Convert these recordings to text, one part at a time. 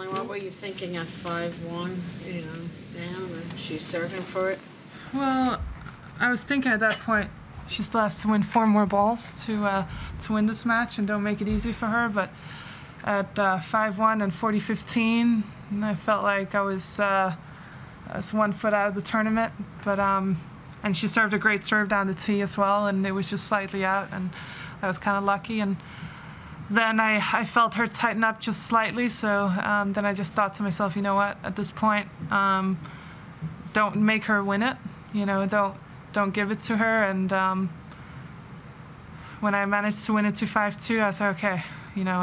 Caroline, what were you thinking at 5-1, you know, down, and she's serving for it? Well, I was thinking at that point she still has to win 4 more balls to win this match and don't make it easy for her. But at 5-1 and 40-15, I felt like I was 1 foot out of the tournament. But and she served a great serve down the tee as well, and it was just slightly out, and I was kind of lucky. And then I felt her tighten up just slightly, so then I just thought to myself, you know what, at this point, don't make her win it. You know, don't give it to her. And when I managed to win it to 5-2, I was like, okay, you know,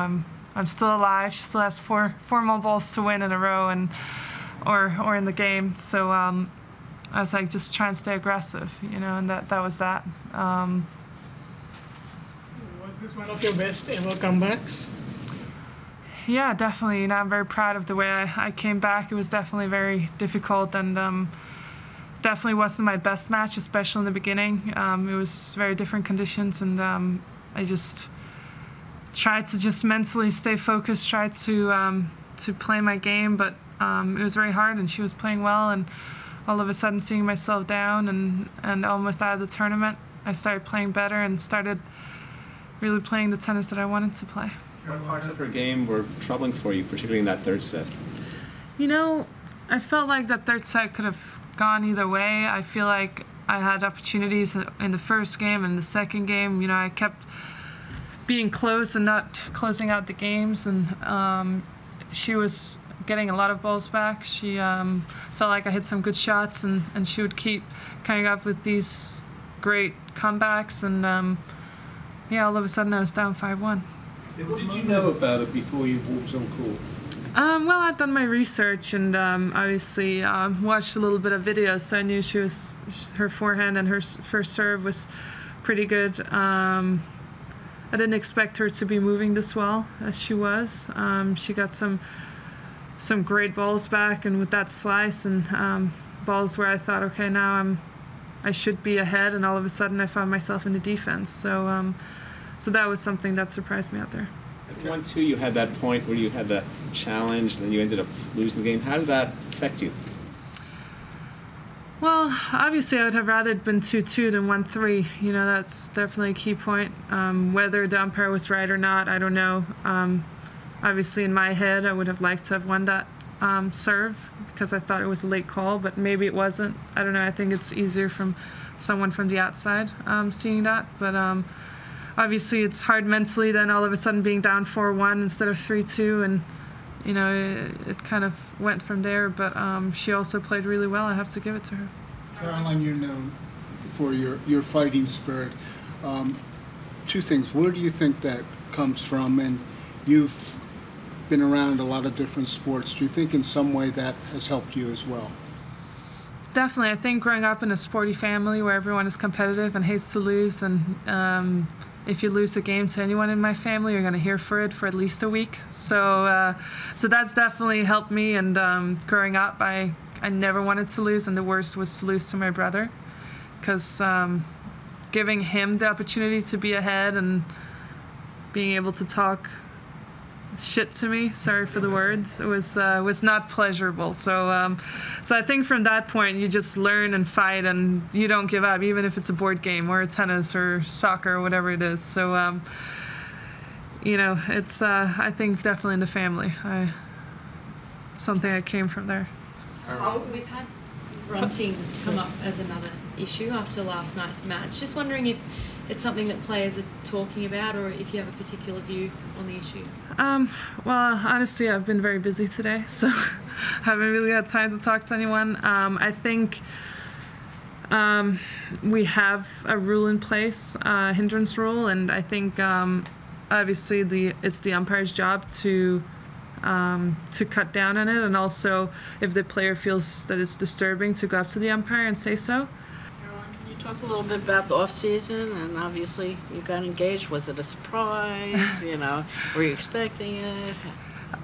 I'm still alive. She still has four more balls to win in a row, and or in the game. So I was like, just try and stay aggressive, you know, and that was that. Was this one of your best ever comebacks? Yeah, definitely. You know, I'm very proud of the way I came back. It was definitely very difficult, and definitely wasn't my best match, especially in the beginning. It was very different conditions, and I just tried to just mentally stay focused, tried to play my game, but it was very hard, and she was playing well, and all of a sudden seeing myself down and almost out of the tournament, I started playing better and started really playing the tennis that I wanted to play. What parts of her game were troubling for you, particularly in that third set? You know, I felt like that third set could have gone either way. I feel like I had opportunities in the first game and the second game. You know, I kept being close and not closing out the games, and she was getting a lot of balls back. She felt like I hit some good shots, and she would keep coming up with these great comebacks, and yeah, all of a sudden I was down 5-1. What did you know about it before you walked on court? Well, I'd done my research, and obviously watched a little bit of videos, so I knew her forehand and her first serve was pretty good. I didn't expect her to be moving this well as she was. She got some great balls back, and with that slice and balls where I thought, okay, now I should be ahead, and all of a sudden I found myself in the defense. So so that was something that surprised me out there. At 1-2, you had that point where you had that challenge, and then you ended up losing the game. How did that affect you? Well, obviously I would have rather it been 2-2 than 1-3. You know, that's definitely a key point. Whether the umpire was right or not, I don't know. Obviously in my head, I would have liked to have won that serve because I thought it was a late call, but maybe it wasn't. I don't know. I think it's easier from someone from the outside seeing that. But obviously it's hard mentally then all of a sudden being down 4-1 instead of 3-2, and you know, it kind of went from there. But she also played really well. I have to give it to her. Caroline, you're known for your fighting spirit. 2 things. Where do you think that comes from? And you've been around a lot of different sports. Do you think in some way that has helped you as well? Definitely. I think growing up in a sporty family where everyone is competitive and hates to lose, and if you lose a game to anyone in my family, you're going to hear for it for at least a week. So so that's definitely helped me. And growing up, I never wanted to lose, and the worst was to lose to my brother, because giving him the opportunity to be ahead and being able to talk shit to me, sorry for the words, it was not pleasurable. So so I think from that point you just learn and fight, and you don't give up, even if it's a board game or a tennis or soccer or whatever it is. So you know, it's I think definitely in the family. Something that came from there. We've had grunting come up as another issue after last night's match. Just wondering if it's something that players are talking about, or if you have a particular view on the issue. Well, honestly, I've been very busy today, so haven't really had time to talk to anyone. I think we have a rule in place, hindrance rule, and I think obviously it's the umpire's job to cut down on it, and also if the player feels that it's disturbing, to go up to the umpire and say so. Talk a little bit about the off season, and obviously you got engaged. Was it a surprise? You know, were you expecting it?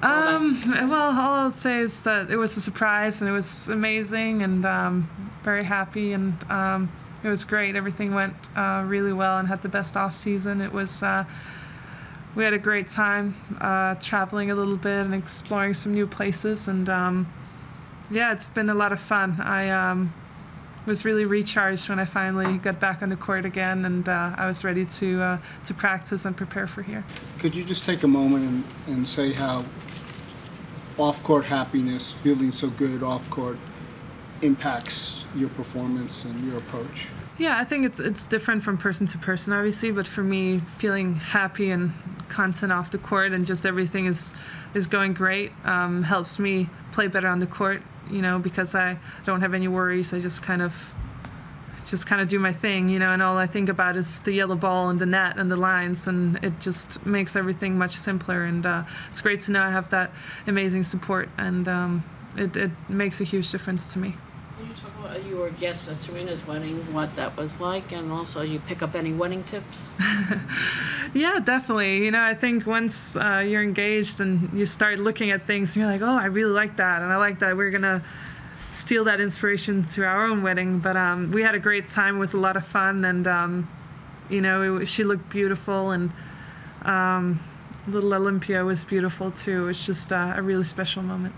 Well, all I'll say is that it was a surprise, and it was amazing, and very happy, and it was great. Everything went really well, and had the best off season. It was we had a great time traveling a little bit and exploring some new places, and yeah, it's been a lot of fun. I was really recharged when I finally got back on the court again, and I was ready to practice and prepare for here. Could you just take a moment and say how off-court happiness, feeling so good off-court, impacts your performance and your approach? Yeah, I think it's different from person to person, obviously, but for me, feeling happy and content off the court and just everything is going great helps me play better on the court, you know, because I don't have any worries. I just kind of do my thing, you know, and all I think about is the yellow ball and the net and the lines, and it just makes everything much simpler, and it's great to know I have that amazing support, and it makes a huge difference to me. Can you talk about, you were a guest at Serena's wedding, what that was like, and also you pick up any wedding tips? Yeah, definitely. You know, I think once you're engaged and you start looking at things, you're like, oh, I really like that, and I like that. We're gonna steal that inspiration to our own wedding. But we had a great time. It was a lot of fun, and you know, she looked beautiful, and little Olympia was beautiful too. It was just a really special moment.